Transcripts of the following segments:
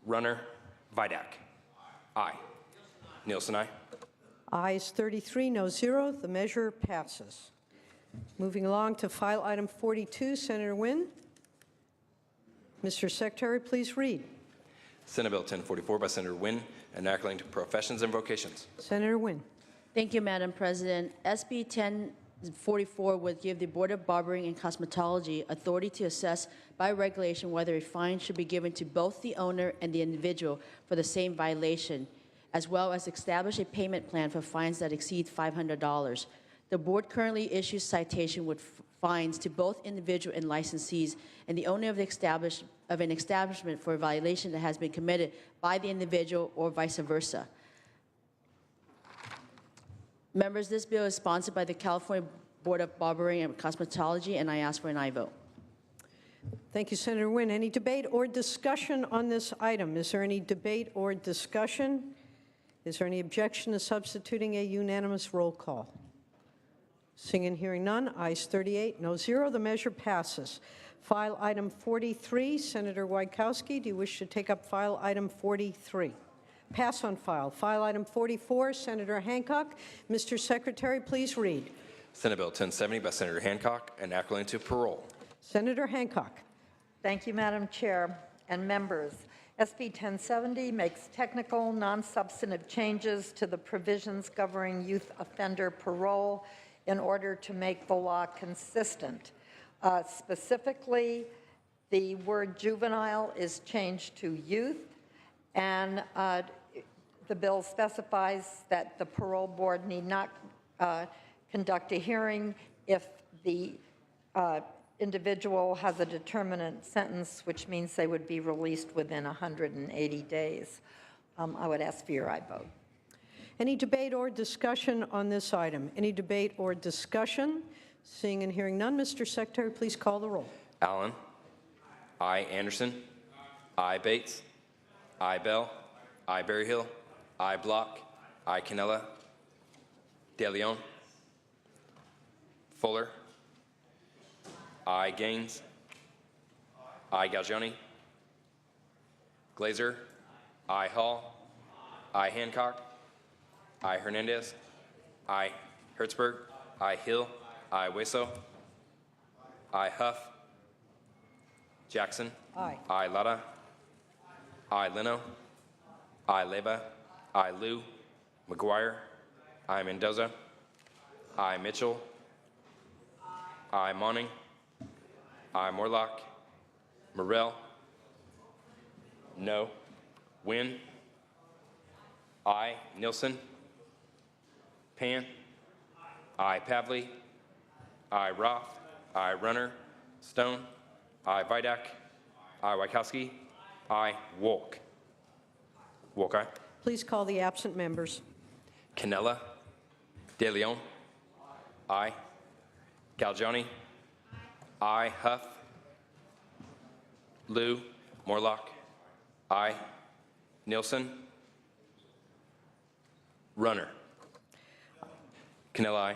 Runner, Vidak. Aye. Nielsen, aye. Ayes 33, no 0. The measure passes. Moving along to file item 42, Senator Wynne. Mr. Secretary, please read. Senate Bill 1044 by Senator Wynne, enacting to professions and vocations. Senator Wynne. Thank you, Madam President. SB 1044 would give the Board of Barbering and Cosmetology authority to assess by regulation whether a fine should be given to both the owner and the individual for the same violation, as well as establish a payment plan for fines that exceed $500. The board currently issues citation with fines to both individual and licensees and the owner of an establishment for a violation that has been committed by the individual or vice versa. Members, this bill is sponsored by the California Board of Barbering and Cosmetology, and I ask for an aye vote. Thank you, Senator Wynne. Any debate or discussion on this item? Is there any debate or discussion? Is there any objection to substituting a unanimous roll call? Seeing and hearing none, ayes 38, no 0. The measure passes. File item 43, Senator Wieckowski, do you wish to take up file item 43? Pass on file. File item 44, Senator Hancock. Mr. Secretary, please read. Senate Bill 1070 by Senator Hancock, enacting to parole. Senator Hancock. Thank you, Madam Chair and members. SB 1070 makes technical, non-substantive changes to the provisions governing youth offender parole in order to make the law consistent. Specifically, the word juvenile is changed to youth, and the bill specifies that the parole board need not conduct a hearing if the individual has a determinate sentence, which means they would be released within 180 days. I would ask for your aye vote. Any debate or discussion on this item? Any debate or discussion? Seeing and hearing none, Mr. Secretary, please call the roll. Allen. Aye. Anderson. Aye. Bates. Aye. Bell. Aye. Berryhill. Aye. Block. Aye. Cannella. De Leon. Fuller. Aye. Gaines. Aye. Galgioni. Glazer. Aye. Hall. Aye. Hancock. Aye. Hernandez. Aye. Hertzberg. Aye. Hill. Aye. Weso. Aye. Huff. Jackson. Aye. Aye. Lara. Aye. Leno. Aye. Leba. Aye. Liu. McGuire. Aye. Mendoza. Aye. Mitchell. Aye. Monning. Aye. Morlock. Morrell. No. Wynn. Aye. Nielsen. Pan. Aye. Pavley. Aye. Roth. Aye. Runner. Stone. Aye. Vidak. Aye. Wieckowski. Aye. Wolk. Wolk, aye. Please call the absent members. Cannella. De Leon. Aye. Galgioni. Aye. Huff. Liu. Morlock. Aye. Nielsen. Runner. Cannella, aye.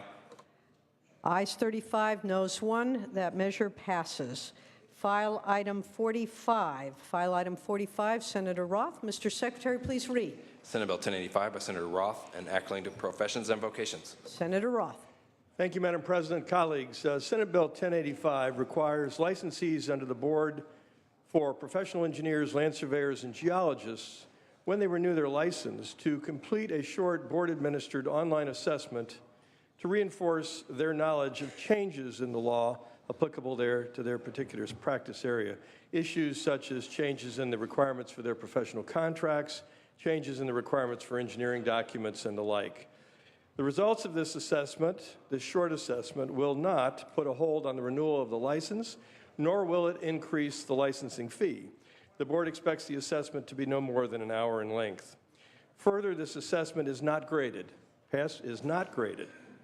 Ayes 35, noes 1. That measure passes. File item 45. File item 45, Senator Roth. Mr. Secretary, please read. Senate Bill 1085 by Senator Roth, enacting to professions and vocations. Senator Roth. Thank you, Madam President. Colleagues, Senate Bill 1085 requires licensees under the Board for Professional Engineers, Land Surveyors, and Geologists, when they renew their license, to complete a short board-administered online assessment to reinforce their knowledge of changes in the law applicable to their particular practice area. Issues such as changes in the requirements for their professional contracts, changes in the requirements for engineering documents, and the like. The results of this assessment, this short assessment, will not put a hold on the renewal of the license, nor will it increase the licensing fee. The board expects the assessment to be no more than an hour in length. Further, this assessment is not graded.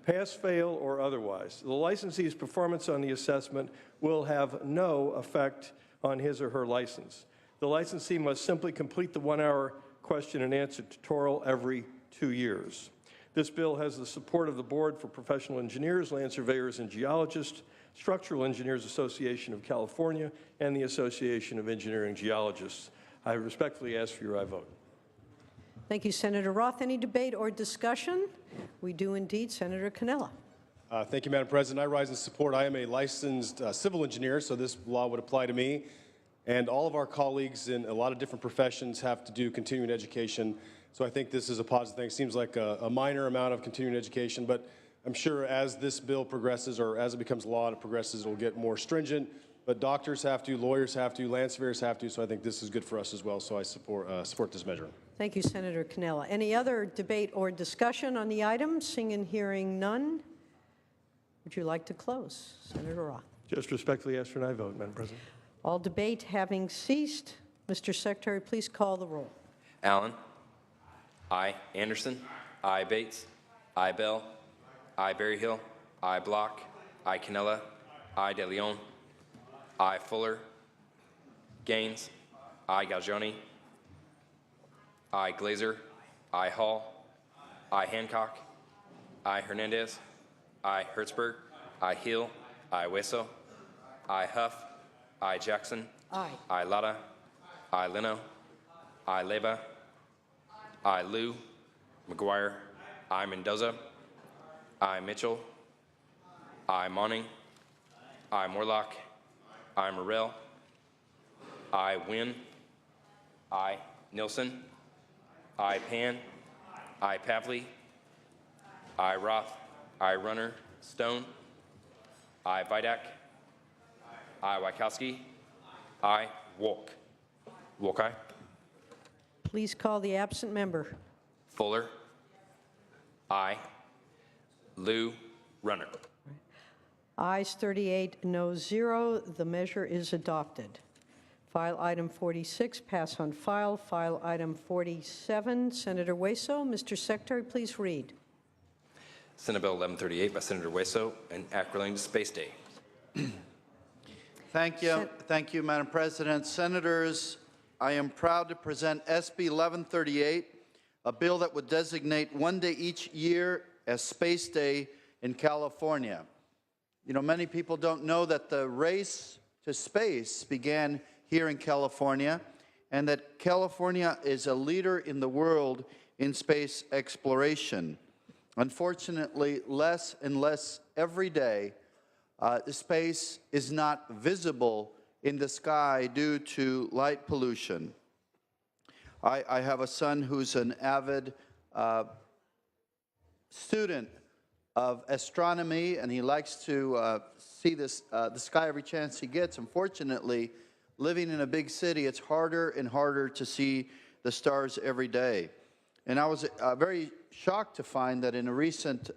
Pass, fail, or otherwise. The licensee's performance on the assessment will have no effect on his or her license. The licensee must simply complete the 1-hour question and answer tutorial every 2 years. This bill has the support of the Board for Professional Engineers, Land Surveyors, and Geologists, Structural Engineers Association of California, and the Association of Engineering Geologists. I respectfully ask for your aye vote. Thank you, Senator Roth. Any debate or discussion? We do indeed. Senator Cannella. Thank you, Madam President. I rise in support. I am a licensed civil engineer, so this law would apply to me. And all of our colleagues in a lot of different professions have to do continuing education. So I think this is a positive thing. It seems like a minor amount of continuing education, but I'm sure as this bill progresses or as it becomes law and it progresses, it will get more stringent. But doctors have to, lawyers have to, land surveyors have to, so I think this is good for us as well. So I support this measure. Thank you, Senator Cannella. Any other debate or discussion on the item? Seeing and hearing none. Would you like to close? Senator Roth. Just respectfully ask for an aye vote, Madam President. All debate having ceased, Mr. Secretary, please call the roll. Allen. Aye. Anderson. Aye. Bates. Aye. Bell. Aye. Berryhill. Aye. Block. Aye. Cannella. Aye. De Leon. Aye. Fuller. Gaines. Aye. Galgioni. Aye. Glazer. Aye. Hall. Aye. Hancock. Aye. Hernandez. Aye. Hertzberg. Aye. Hill. Aye. Weso. Aye. Huff. Aye. Jackson. Aye. Aye. Lada. Aye. Leno. Aye. Leva. Aye. Liu. McGuire. Aye. Mendoza. Aye. Mitchell. Aye. Monning. Aye. Morlock. Aye. Morrell. Aye. Wynn. Aye. Nilsson. Aye. Pan. Aye. Pavley. Aye. Roth. Aye. Runner. Stone. Aye. Vidak. Aye. Wachowski. Aye. Wolk. Wolk, aye. Please call the absent member. Fuller. Aye. Liu. Runner. Ayes 38, noes 0. The measure is adopted. File item 46, pass on file. File item 47, Senator Weso. Mr. Secretary, please read. Senate Bill 1138 by Senator Weso, an act relating to Space Day. Thank you, Madam President. Senators, I am proud to present SB 1138, a bill that would designate one day each year as Space Day in California. You know, many people don't know that the race to space began here in California, and that California is a leader in the world in space exploration. Unfortunately, less and less every day, space is not visible in the sky due to light pollution. I have a son who's an avid student of astronomy, and he likes to see the sky every chance he gets. Unfortunately, living in a big city, it's harder and harder to see the stars every day. And I was very shocked to find that in a recent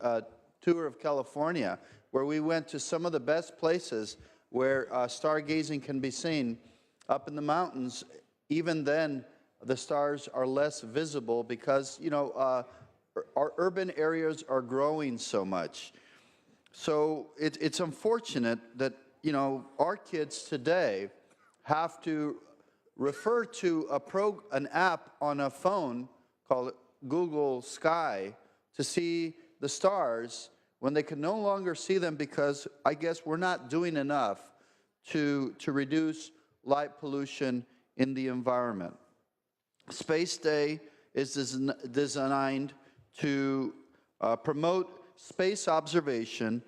tour of California, where we went to some of the best places where stargazing can be seen up in the mountains, even then the stars are less visible because, you know, our urban areas are growing so much. So it's unfortunate that, you know, our kids today have to refer to an app on a phone called Google Sky to see the stars when they can no longer see them because I guess we're not doing enough to reduce light pollution in the environment. Space Day is designed to promote space observation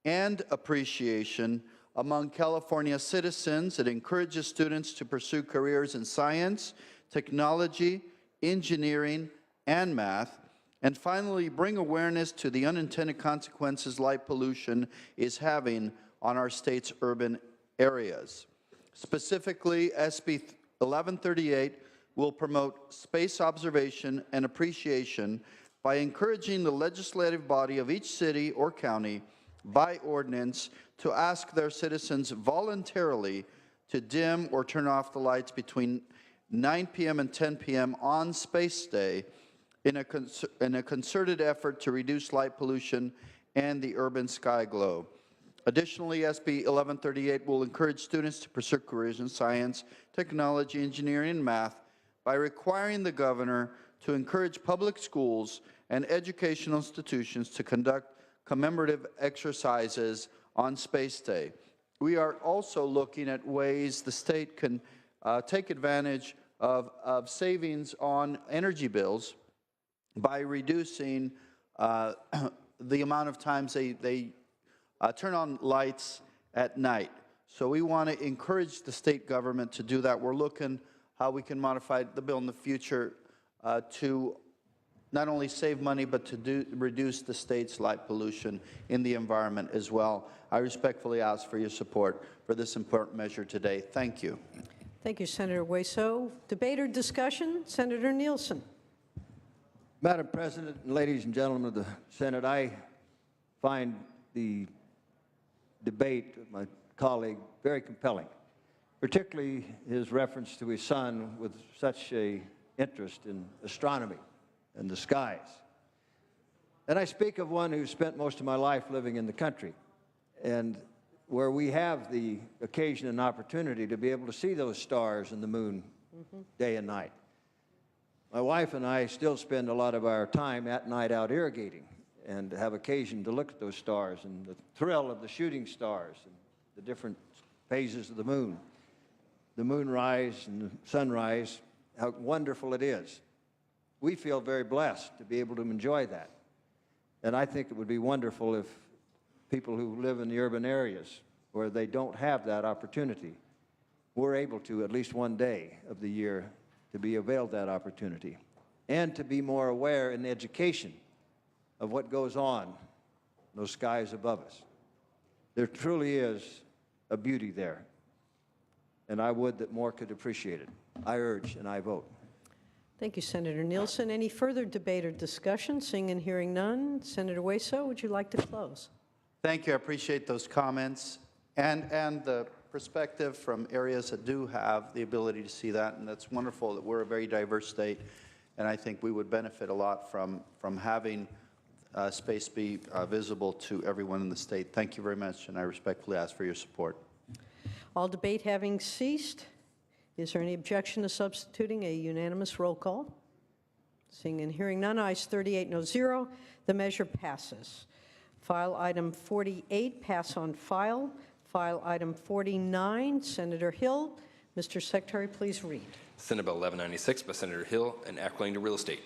and appreciation among California citizens. It encourages students to pursue careers in science, technology, engineering, and math. And finally, bring awareness to the unintended consequences light pollution is having on our state's urban areas. Specifically, SB 1138 will promote space observation and appreciation by encouraging the legislative body of each city or county by ordinance to ask their citizens voluntarily to dim or turn off the lights between 9 p.m. and 10 p.m. on Space Day in a concerted effort to reduce light pollution and the urban sky glow. Additionally, SB 1138 will encourage students to pursue careers in science, technology, engineering, and math by requiring the governor to encourage public schools and educational institutions to conduct commemorative exercises on Space Day. We are also looking at ways the state can take advantage of savings on energy bills by reducing the amount of times they turn on lights at night. So we want to encourage the state government to do that. We're looking how we can modify the bill in the future to not only save money, but to reduce the state's light pollution in the environment as well. I respectfully ask for your support for this important measure today. Thank you. Thank you, Senator Hueso. Debate or discussion? Senator Nielsen. Madam President, and ladies and gentlemen of the Senate, I find the debate of my colleague very compelling, particularly his reference to his son with such an interest in astronomy and the skies. And I speak of one who spent most of my life living in the country, and where we have the occasion and opportunity to be able to see those stars and the moon day and night. My wife and I still spend a lot of our time at night out irrigating and have occasion to look at those stars and the thrill of the shooting stars and the different phases of the moonrise and the sunrise, how wonderful it is. We feel very blessed to be able to enjoy that. And I think it would be wonderful if people who live in the urban areas where they don't have that opportunity were able to, at least one day of the year, to be availed that opportunity and to be more aware in education of what goes on in those skies above us. There truly is a beauty there, and I would that more could appreciate it. I urge and I vote. Thank you, Senator Nielsen. Any further debate or discussion? Seeing and hearing none. Senator Hueso, would you like to close? Thank you. I appreciate those comments and the perspective from areas that do have the ability to see that. And that's wonderful that we're a very diverse state. And I think we would benefit a lot from having space be visible to everyone in the state. Thank you very much. And I respectfully ask for your support. All debate having ceased, is there any objection to substituting a unanimous roll call? Seeing and hearing none, ayes 38, no zero. The measure passes. File item 48, pass on file. File item 49, Senator Hill. Mr. Secretary, please read. Senate Bill 1196 by Senator Hill, an act relating to real estate.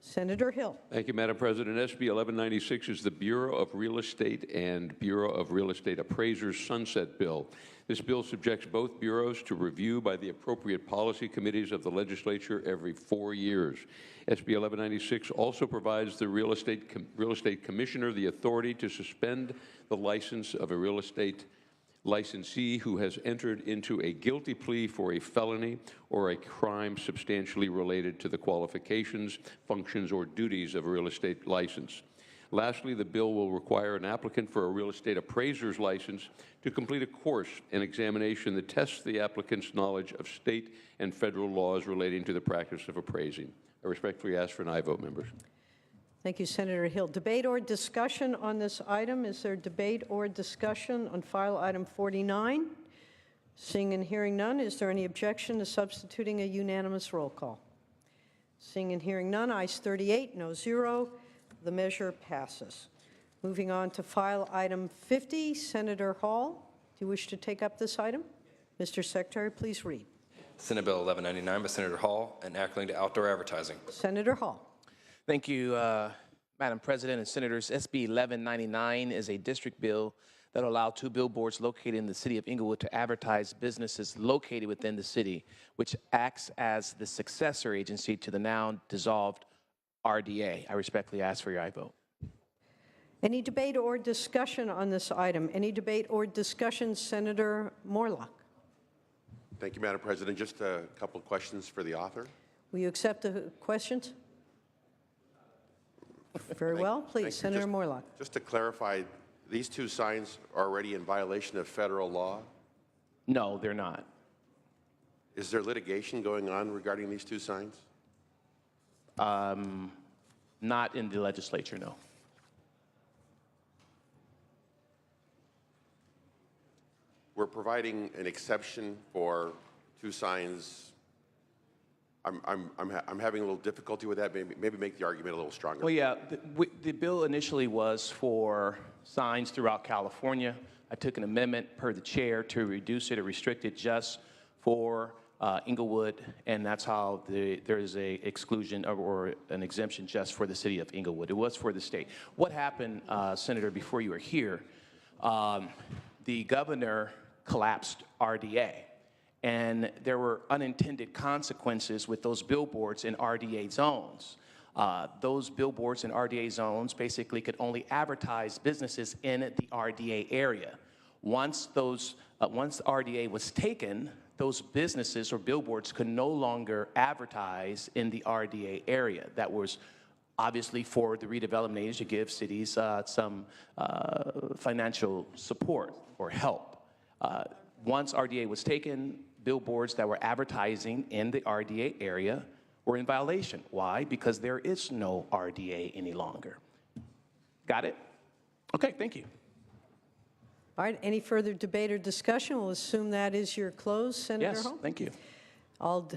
Senator Hill. Thank you, Madam President. SB 1196 is the Bureau of Real Estate and Bureau of Real Estate Appraisers Sunset Bill. This bill subjects both bureaus to review by the appropriate policy committees of the legislature every 4 years. SB 1196 also provides the real estate commissioner the authority to suspend the license of a real estate licensee who has entered into a guilty plea for a felony or a crime substantially related to the qualifications, functions, or duties of a real estate license. Lastly, the bill will require an applicant for a real estate appraiser's license to complete a course and examination that tests the applicant's knowledge of state and federal laws relating to the practice of appraising. I respectfully ask for an aye vote, members. Thank you, Senator Hill. Debate or discussion on this item? Is there debate or discussion on file item 49? Seeing and hearing none, is there any objection to substituting a unanimous roll call? Seeing and hearing none, ayes 38, no zero. The measure passes. Moving on to file item 50, Senator Hall, do you wish to take up this item? Mr. Secretary, please read. Senate Bill 1199 by Senator Hall, an act relating to outdoor advertising. Senator Hall. Thank you, Madam President and Senators. SB 1199 is a district bill that will allow 2 billboards located in the city of Inglewood to advertise businesses located within the city, which acts as the successor agency to the now dissolved RDA. I respectfully ask for your aye vote. Any debate or discussion on this item? Any debate or discussion, Senator Morlock? Thank you, Madam President. Just a couple of questions for the author. Will you accept the questions? Very well. Please, Senator Morlock. Just to clarify, these 2 signs are already in violation of federal law? No, they're not. Is there litigation going on regarding these 2 signs? Not in the legislature, no. We're providing an exception for 2 signs. I'm having a little difficulty with that. Maybe make the argument a little stronger. Well, yeah, the bill initially was for signs throughout California. I took an amendment per the chair to reduce it or restrict it just for Inglewood, and that's how there is a exclusion or an exemption just for the city of Inglewood. It was for the state. What happened, Senator, before you were here, the governor collapsed RDA, and there were unintended consequences with those billboards in RDA zones. Those billboards in RDA zones basically could only advertise businesses in the RDA area. Once RDA was taken, those businesses or billboards could no longer advertise in the RDA area. That was obviously for the redevelopment agency to give cities some financial support or help. Once RDA was taken, billboards that were advertising in the RDA area were in violation. Why? Because there is no RDA any longer. Got it? Okay, thank you. All right, any further debate or discussion? We'll assume that is your close, Senator Yes, Ho. thank you. All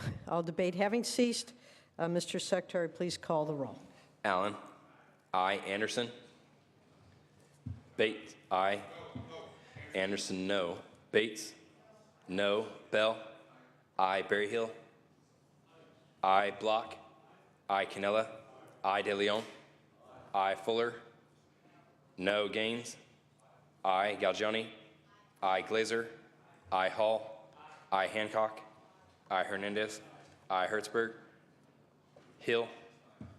debate having ceased, Mr. Secretary, please call the roll. Allen. Aye. Anderson. Bates. Aye. Anderson, no. Bates. No. Bell. Aye. Berryhill. Aye. Block. Aye. Canella. Aye. De Leon. Aye. Fuller. No. Gaines. Aye. Galgiani. Aye. Glazer. Aye. Hall. Aye. Hancock. Aye. Hernandez. Aye. Hertzberg. Hill.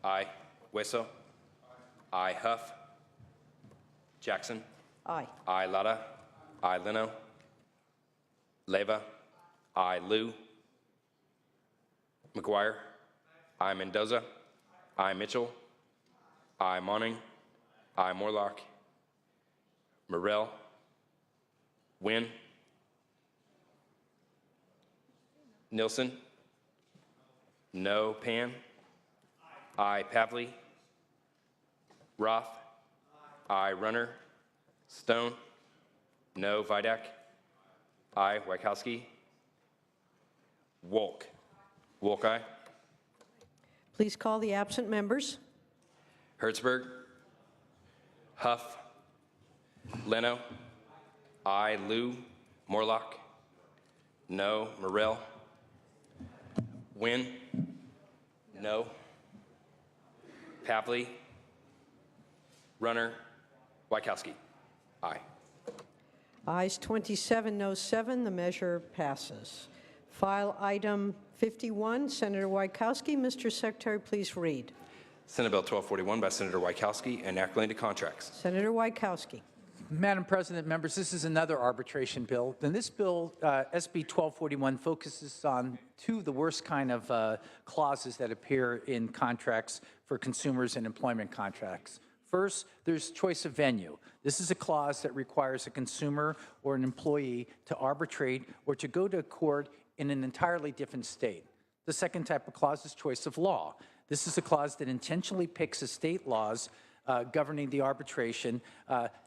Aye. Wesso. Aye. Huff. Jackson. Aye. Aye. Lada. Aye. Leno. Leyva. Aye. Liu. McGuire. Aye. Mendoza. Aye. Mitchell. Aye. Monning. Aye. Morlock. Morrell. Wynn. Nilsson. No. Pan. Aye. Pavley. Roth. Aye. Runner. Stone. No. Vidak. Aye. Wachowski. Wolk. Wolk, aye. Please call the absent members. Hertzberg. Huff. Leno. Aye. Liu. Morlock. No. Morrell. Wynn. No. Pavley. Runner. Wachowski. Aye. Ayes 27, no 7. The measure passes. File item 51, Senator Wachowski. Mr. Secretary, please read. Senate Bill 1241 by Senator Wachowski, enacting contracts. Senator Wachowski. Madam President, members, this is another arbitration bill. And this bill, SB 1241, focuses on two of the worst kind of clauses that appear in contracts for consumers and employment contracts. First, there's choice of venue. This is a clause that requires a consumer or an employee to arbitrate or to go to court in an entirely different state. The second type of clause is choice of law. This is a clause that intentionally picks the state laws governing the arbitration,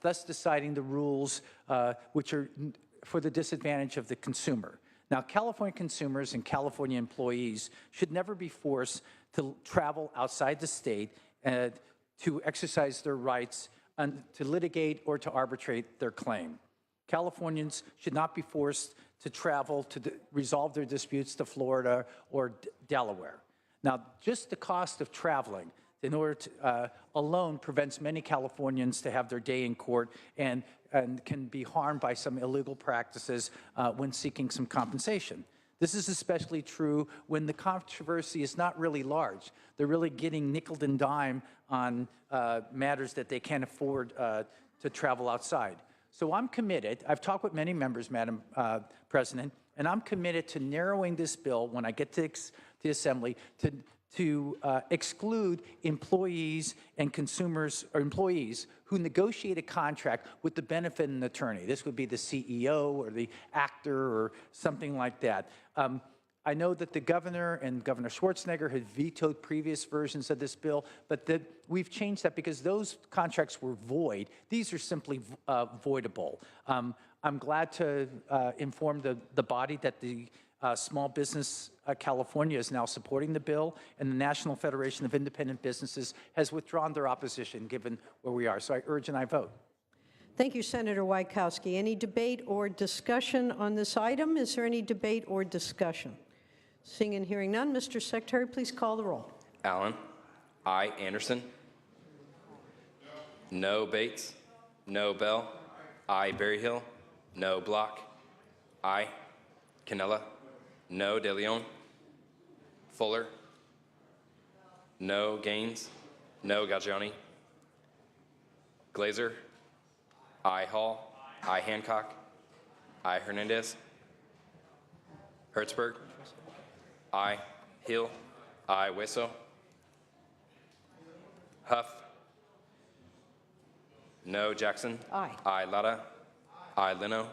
thus deciding the rules which are for the disadvantage of the consumer. Now, California consumers and California employees should never be forced to travel outside the state to exercise their rights and to litigate or to arbitrate their claim. Californians should not be forced to travel to resolve their disputes to Florida or Delaware. Now, just the cost of traveling in order to, alone prevents many Californians to have their day in court and can be harmed by some illegal practices when seeking some compensation. This is especially true when the controversy is not really large. They're really getting nickel and dime on matters that they can't afford to travel outside. So I'm committed. I've talked with many members, Madam President, and I'm committed to narrowing this bill when I get to the Assembly to exclude employees and consumers or employees who negotiate a contract with the benefit of an attorney. This would be the CEO or the actor or something like that. I know that the governor and Governor Schwarzenegger had vetoed previous versions of this bill, but we've changed that because those contracts were void. These are simply voidable. I'm glad to inform the body that the Small Business California is now supporting the bill, and the National Federation of Independent Businesses has withdrawn their opposition given where we are. So I urge and I vote. Thank you, Senator Wachowski. Any debate or discussion on this item? Is there any debate or discussion? Seeing and hearing none, Mr. Secretary, please call the roll. Allen. I. Anderson. No Bates. No Bell. I. Berryhill. No Block. I. Cannella. No De Leon. Fuller. No Gaines. No Gaggiani. Glazer. I. Hall. I. Hancock. I. Hernandez. Hertzberg. I. Hill. I. Weso. Huff. No Jackson. Aye. I. Lara. I. Leno.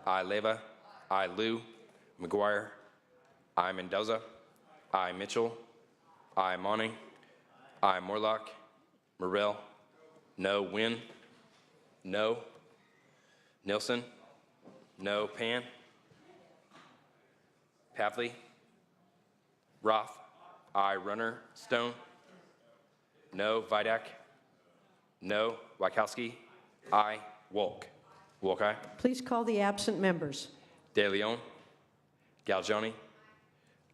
I. Leva. I. Liu. McGuire. I. Mendoza. I. Mitchell. I. Monning. I. Morlock. Morrell. No Wynn. No. Nilsson. No Pan. Pavley. Roth. I. Runner. Stone. No Vidak. No Wachowski. I. Wolk. Wolk, aye. Please call the absent members. De Leon. Galgiani.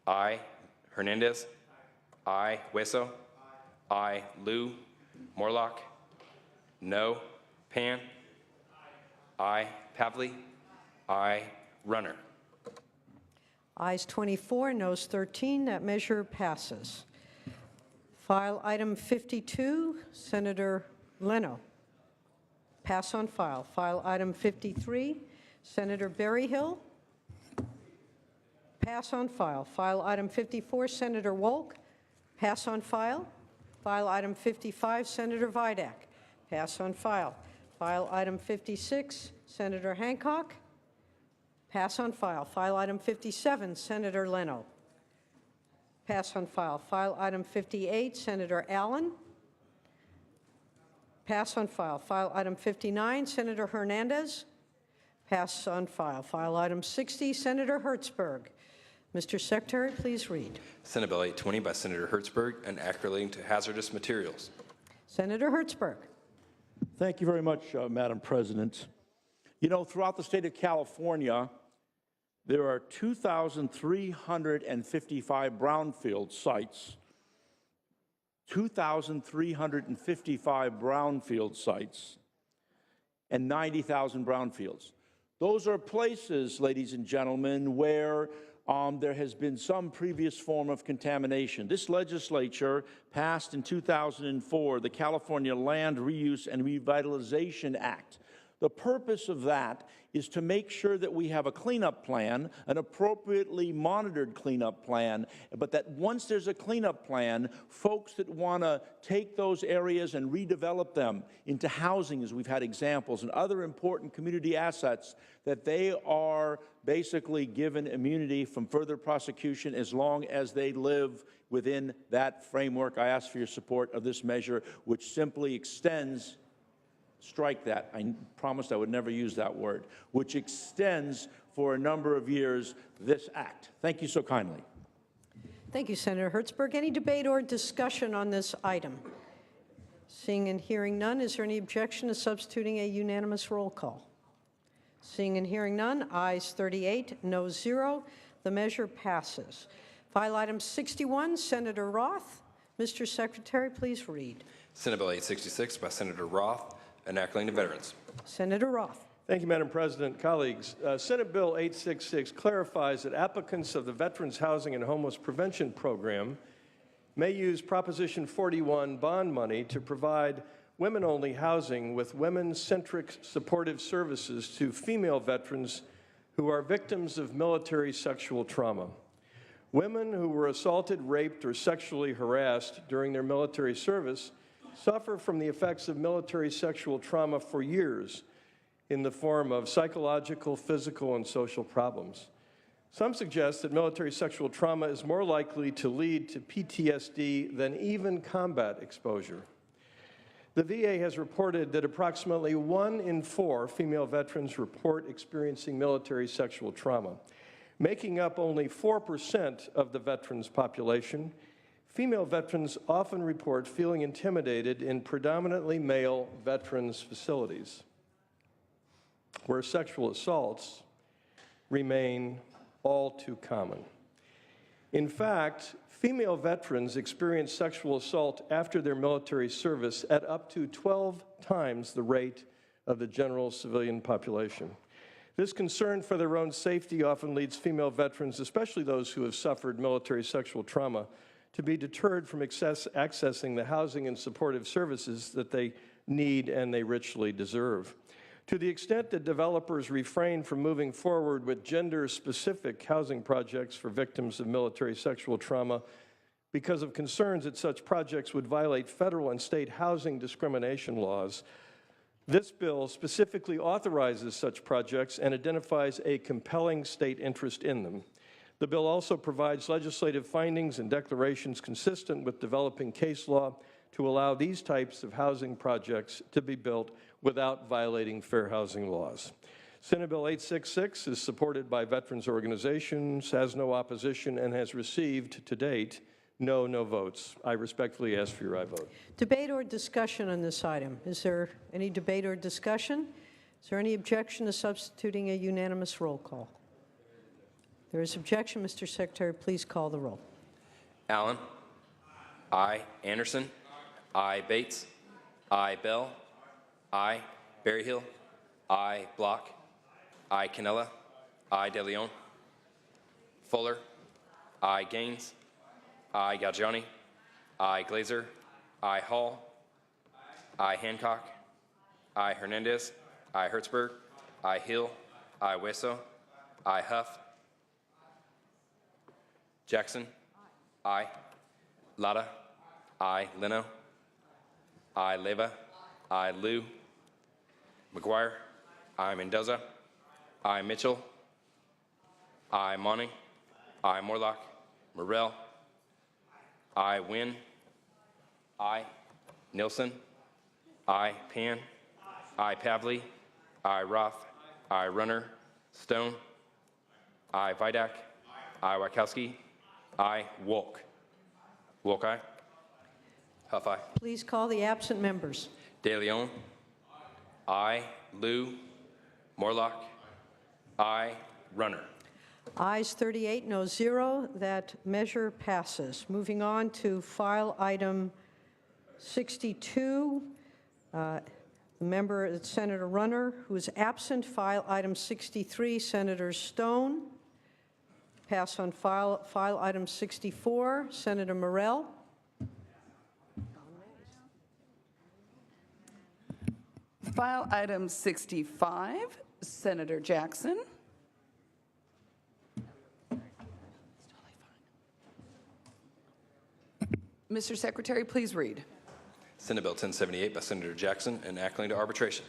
I. Hernandez. I. Hueso. I. Liu. Morlock. No. Pan. I. Pavley. I. Runner. Ayes 24, noes 13. That measure passes. File item 52, Senator Leno. Pass on file. File item 53, Senator Berryhill. Pass on file. File item 54, Senator Wolk. Pass on file. File item 55, Senator Vidak. Pass on file. File item 56, Senator Hancock. Pass on file. File item 57, Senator Leno. Pass on file. File item 58, Senator Allen. Pass on file. File item 59, Senator Hernandez. Pass on file. File item 60, Senator Hertzberg. Mr. Secretary, please read. Senate Bill 820 by Senator Hertzberg, an act relating to hazardous materials. Senator Hertzberg. Thank you very much, Madam President. You know, throughout the state of California, there are 2,355 brownfield sites. 2,355 brownfield sites and 90,000 brownfields. Those are places, ladies and gentlemen, where there has been some previous form of contamination. This legislature passed in 2004 the California Land Reuse and Revitalization Act. The purpose of that is to make sure that we have a cleanup plan, an appropriately monitored cleanup plan, but that once there's a cleanup plan, folks that want to take those areas and redevelop them into housing, as we've had examples, and other important community assets, that they are basically given immunity from further prosecution as long as they live within that framework. I ask for your support of this measure, which simply extends, strike that, I promised I would never use that word, which extends for a number of years this act. Thank you so kindly. Thank you, Senator Hertzberg. Any debate or discussion on this item? Seeing and hearing none, is there any objection to substituting a unanimous roll call? Seeing and hearing none, ayes 38, noes 0. The measure passes. File item 61, Senator Roth. Mr. Secretary, please read. Senate Bill 866 by Senator Roth, an act relating to veterans. Senator Roth. Thank you, Madam President. Colleagues, Senate Bill 866 clarifies that applicants of the Veterans Housing and Homeless Prevention Program may use Proposition 41 bond money to provide women-only housing with women-centric supportive services to female veterans who are victims of military sexual trauma. Women who were assaulted, raped, or sexually harassed during their military service suffer from the effects of military sexual trauma for years in the form of psychological, physical, and social problems. Some suggest that military sexual trauma is more likely to lead to PTSD than even combat exposure. The VA has reported that approximately 1 in 4 female veterans report experiencing military sexual trauma. Making up only 4% of the veterans' population, female veterans often report feeling intimidated in predominantly male veterans' facilities, where sexual assaults remain all too common. In fact, female veterans experience sexual assault after their military service at up to 12 times the rate of the general civilian population. This concern for their own safety often leads female veterans, especially those who have suffered military sexual trauma, to be deterred from accessing the housing and supportive services that they need and they richly deserve. To the extent that developers refrain from moving forward with gender-specific housing projects for victims of military sexual trauma because of concerns that such projects would violate federal and state housing discrimination laws, this bill specifically authorizes such projects and identifies a compelling state interest in them. The bill also provides legislative findings and declarations consistent with developing case law to allow these types of housing projects to be built without violating fair housing laws. Senate Bill 866 is supported by veterans organizations, has no opposition, and has received, to date, no votes. I respectfully ask for your aye vote. Debate or discussion on this item? Is there any debate or discussion? Is there any objection to substituting a unanimous roll call? There is objection. Mr. Secretary, please call the roll. Allen. Aye. Anderson. Aye. Bates. Aye. Bell. Aye. Berryhill. Aye. Block. Aye. Cannella. Aye. De Leon. Fuller. Aye. Gaines. Aye. Galgiani. Aye. Glazer. Aye. Hall. Aye. Hancock. Aye. Hernandez. Aye. Hertzberg. Aye. Hill. Aye. Hueso. Aye. Huff. Jackson. Aye. Latta. Aye. Leno. Aye. Leyva. Aye. Liu. McGuire. Aye. Mendoza. Aye. Mitchell. Aye. Monning. Aye. Morlock. Morrell. Aye. Wynn. Aye. Nilsson. Aye. Pan. Aye. Pavley. Aye. Roth. Aye. Runner. Stone. Aye. Vidak. Aye. Wachowski. Aye. Wolk. Wolk, aye. Huff, aye. Please call the absent members. De Leon. Aye. Liu. Morlock. Aye. Runner. Ayes 38, no 0. That measure passes. Moving on to file item 62. The member, Senator Runner, who is absent. File item 63, Senator Stone. Pass on file item 64, Senator Morrell. File item 65, Senator Jackson. Mr. Secretary, please read. Senate Bill 1078 by Senator Jackson, enacting to arbitration.